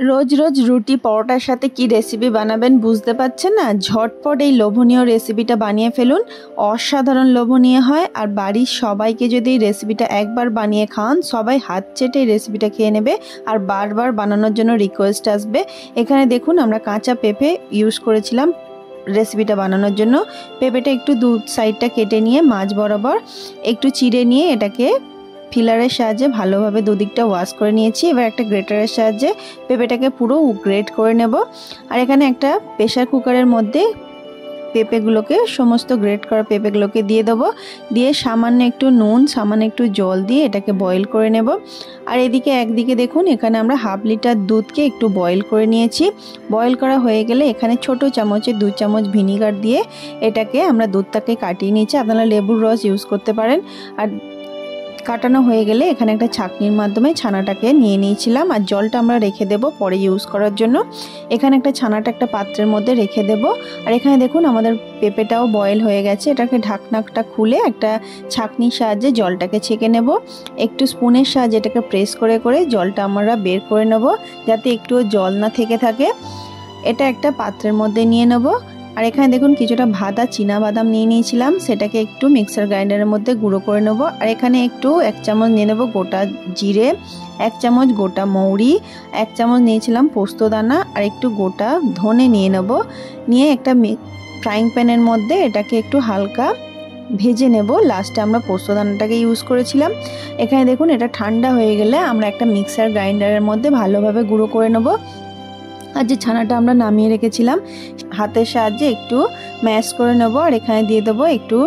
রোজ রোজ রুটি পরোটার সাথে কি রেসিপি বানাবেন বুঝতে পারছেন না? ঝটপট এই লোভনীয় রেসিপিটা বানিয়ে ফেলুন। অসাধারণ লোভনীয় হয়, আর বাড়ির সবাইকে যদি এই রেসিপিটা একবার বানিয়ে খাওয়ান, সবাই হাত চেটে এই রেসিপিটা খেয়ে নেবে আর বারবার বানানোর জন্য রিকোয়েস্ট আসবে। এখানে দেখুন আমরা কাঁচা পেঁপে ইউজ করেছিলাম রেসিপিটা বানানোর জন্য। পেঁপেটা একটু দু সাইডটা কেটে নিয়ে মাঝ বরাবর একটু চিড়ে নিয়ে এটাকে ফিলারের সাহায্যে ভালোভাবে দুদিকটা ওয়াশ করে নিয়েছি। এবার একটা গ্রেটারের সাহায্যে পেঁপেটাকে পুরো গ্রেট করে নেব। আর এখানে একটা প্রেসার কুকারের মধ্যে পেঁপেগুলোকে, সমস্ত গ্রেট করা পেঁপেগুলোকে দিয়ে দেবো। দিয়ে সামান্য একটু নুন, সামান্য একটু জল দিয়ে এটাকে বয়েল করে নেব। আর এদিকে একদিকে দেখুন এখানে আমরা 1/2 লিটার দুধকে একটু বয়েল করে নিয়েছি। বয়েল করা হয়ে গেলে এখানে ছোট চামচে 2 চামচ ভিনিগার দিয়ে এটাকে আমরা দুধটাকে কাটিয়ে নিয়েছি। আপনারা লেবুর রস ইউজ করতে পারেন। আর কাটানো হয়ে গেলে এখানে একটা ছাঁকনির মাধ্যমে ছানাটাকে নিয়ে নিয়েছিলাম। আর জলটা আমরা রেখে দেব পরে ইউজ করার জন্য। এখানে ছানাটা একটা পাত্রের মধ্যে রেখে দেব। আর এখানে দেখুন আমাদের পেঁপেটাও বয়েল হয়ে গেছে। এটাকে ঢাকনাটা খুলে একটা ছাঁকনির সাহায্যে জলটাকে ছেঁকে নেব। একটু স্পুনের সাহায্যে এটাকে প্রেস করে করে জলটা আমরা বের করে নেব, যাতে একটুও জল না থেকে থাকে। এটা একটা পাত্রের মধ্যে নিয়ে নেব। আর এখানে দেখুন কিছুটা ভাজা চীনা বাদাম নিয়ে নিয়েছিলাম, সেটাকে একটু মিক্সার গ্রাইন্ডারের মধ্যে গুঁড়ো করে নেব। আর এখানে একটু 1 চামচ নিয়ে নেব গোটা জিরে, 1 চামচ গোটা মৌরি, 1 চামচ নিয়েছিলাম পোস্তদানা, আর একটু গোটা ধনে নিয়ে নেব। নিয়ে একটা ফ্রাইং প্যানের মধ্যে এটাকে একটু হালকা ভেজে নেব। লাস্টে আমরা পোস্তদানাটাকে ইউজ করেছিলাম। এখানে দেখুন এটা ঠান্ডা হয়ে গেলে আমরা একটা মিক্সার গ্রাইন্ডারের মধ্যে ভালোভাবে গুঁড়ো করে নেব। আর যে ছানাটা আমরা নামিয়ে রেখেছিলাম হাতের সাহায্যে একটু ম্যাশ করে নেব। আর এখানে দিয়ে দেবো একটু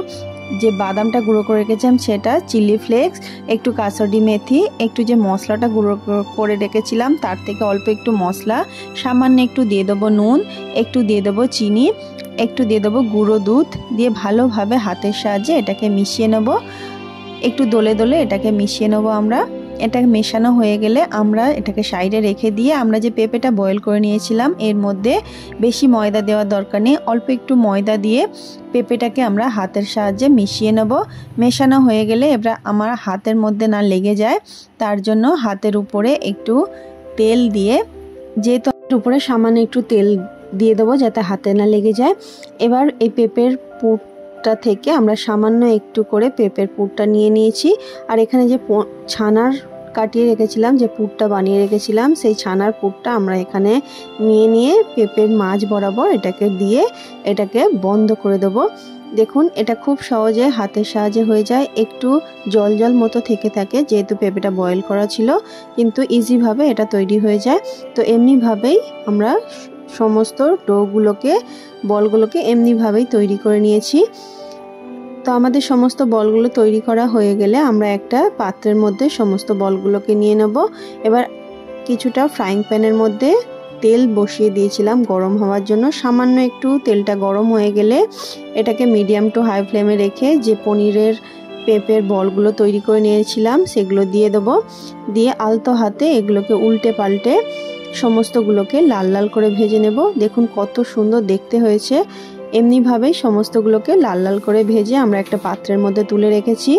যে বাদামটা গুঁড়ো করে রেখেছিলাম সেটা, চিলি ফ্লেক্স, একটু কাসুরি মেথি, একটু যে মশলাটা গুঁড়ো করে রেখেছিলাম তার থেকে অল্প একটু মশলা, সামান্য একটু দিয়ে দেবো নুন, একটু দিয়ে দেবো চিনি, একটু দিয়ে দেবো গুঁড়ো দুধ দিয়ে ভালোভাবে হাতের সাহায্যে এটাকে মিশিয়ে নেব। একটু দোলে দোলে এটাকে মিশিয়ে নেব আমরা। এটা মেশানো হয়ে গেলে আমরা এটাকে সাইডে রেখে দিয়ে আমরা যে পেঁপেটা বয়েল করে নিয়েছিলাম এর মধ্যে বেশি ময়দা দেওয়ার দরকার নেই, অল্প একটু ময়দা দিয়ে পেঁপেটাকে আমরা হাতের সাহায্যে মিশিয়ে নেব। মেশানো হয়ে গেলে এবার আমার হাতের মধ্যে না লেগে যায় তার জন্য হাতের উপরে একটু তেল দিয়ে, যেহেতু উপরে সামান্য একটু তেল দিয়ে দেবো যাতে হাতে না লেগে যায়। এবার এই পেঁপের পুরটা থেকে আমরা সামান্য একটু করে পেঁপের পুরটা নিয়ে নিয়েছি। আর এখানে যে ছানার কাটিয়ে রেখেছিলাম, যে পুরটা বানিয়ে রেখেছিলাম, সেই ছানার পুরটা আমরা এখানে নিয়ে পেঁপের মাঝ বরাবর এটাকে দিয়ে এটাকে বন্ধ করে দেবো। দেখুন এটা খুব সহজে হাতের সাহায্যে হয়ে যায়। একটু জল জল মতো থেকে থাকে যেহেতু পেঁপেটা বয়েল করা ছিল, কিন্তু ইজিভাবে এটা তৈরি হয়ে যায়। তো এমনিভাবেই আমরা সমস্ত বলগুলোকে এমনিভাবেই তৈরি করে নিয়েছি। তো আমাদের সমস্ত বলগুলো তৈরি করা হয়ে গেলে আমরা একটা পাত্রের মধ্যে সমস্ত বলগুলোকে নিয়ে নেব। এবার কিছুটা ফ্রাইং প্যানের মধ্যে তেল বসিয়ে দিয়েছিলাম গরম হওয়ার জন্য। সামান্য একটু তেলটা গরম হয়ে গেলে এটাকে মিডিয়াম টু হাই ফ্লেমে রেখে যে পেঁপের বলগুলো তৈরি করে নিয়েছিলাম সেগুলো দিয়ে দেবো। দিয়ে আলতো হাতে এগুলোকে উল্টে পাল্টে সমস্তগুলোকে লাল লাল করে ভেজে নেব। দেখুন কত সুন্দর দেখতে হয়েছে। এমনিভাবেই সমস্তগুলোকে লাল লাল করে ভেজে আমরা একটা পাত্রের মধ্যে তুলে রেখেছি।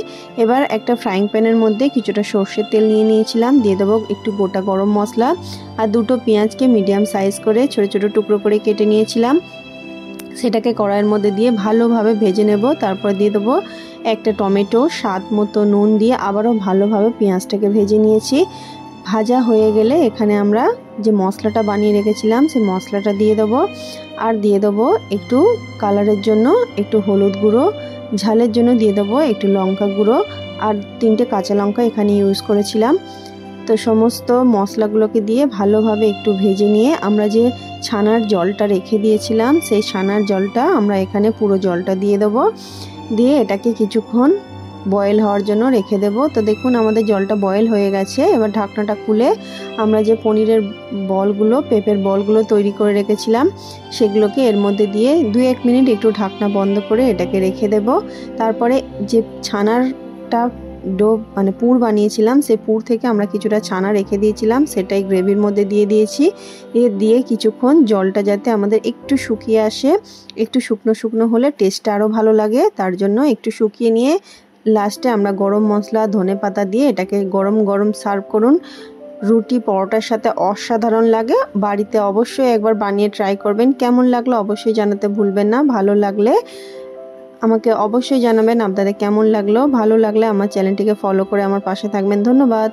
এবার একটা ফ্রাইং প্যানের মধ্যে কিছুটা সর্ষের তেল নিয়ে নিয়েছিলাম, দিয়ে দেবো একটু গোটা গরম মশলা আর 2টো পেঁয়াজকে মিডিয়াম সাইজ করে ছোটো ছোটো টুকরো করে কেটে নিয়েছিলাম, সেটাকে কড়াইয়ের মধ্যে দিয়ে ভালোভাবে ভেজে নেব। তারপর দিয়ে দেবো একটা টমেটো, স্বাদ মতো নুন দিয়ে আবারও ভালোভাবে পেঁয়াজটাকে ভেজে নিয়েছি। ভাজা হয়ে গেলে এখানে আমরা যে মশলাটা বানিয়ে রেখেছিলাম সেই মশলাটা দিয়ে দেবো। আর দিয়ে দেবো একটু কালারের জন্য একটু হলুদ গুঁড়ো, ঝালের জন্য দিয়ে দেবো একটু লঙ্কা গুঁড়ো, আর 3টে কাঁচা লঙ্কা এখানে ইউজ করেছিলাম। তো সমস্ত মশলাগুলোকে দিয়ে ভালোভাবে একটু ভেজে নিয়ে আমরা যে ছানার জলটা রেখে দিয়েছিলাম সেই ছানার জলটা আমরা এখানে পুরো জলটা দিয়ে দেবো। দিয়ে এটাকে কিছুক্ষণ বয়েল হওয়ার জন্য রেখে দেব। তো দেখুন আমাদের জলটা বয়েল হয়ে গেছে। এবার ঢাকনাটা খুলে আমরা যে পেঁপের বলগুলো তৈরি করে রেখেছিলাম সেগুলোকে এর মধ্যে দিয়ে 2-1 মিনিট একটু ঢাকনা বন্ধ করে এটাকে রেখে দেব। তারপরে যে ছানারটা পুর বানিয়েছিলাম সেই পুর থেকে আমরা কিছুটা ছানা রেখে দিয়েছিলাম, সেটাই গ্রেভির মধ্যে দিয়ে দিয়েছি। দিয়ে কিছুক্ষণ জলটা যাতে আমাদের একটু শুকিয়ে আসে, একটু শুকনো শুকনো হলে টেস্টটা আরও ভালো লাগে, তার জন্য একটু শুকিয়ে নিয়ে লাস্টে আমরা গরম মশলা, ধনেপাতা দিয়ে এটাকে গরম গরম সার্ভ করুন। রুটি পরোটার সাথে অসাধারণ লাগে। বাড়িতে অবশ্যই একবার বানিয়ে ট্রাই করবেন। কেমন লাগলো অবশ্যই জানাতে ভুলবেন না। ভালো লাগলে আমাকে অবশ্যই জানাবেন আপনাদের কেমন লাগলো। ভালো লাগলে আমার চ্যানেলটিকে ফলো করে আমার পাশে থাকবেন। ধন্যবাদ।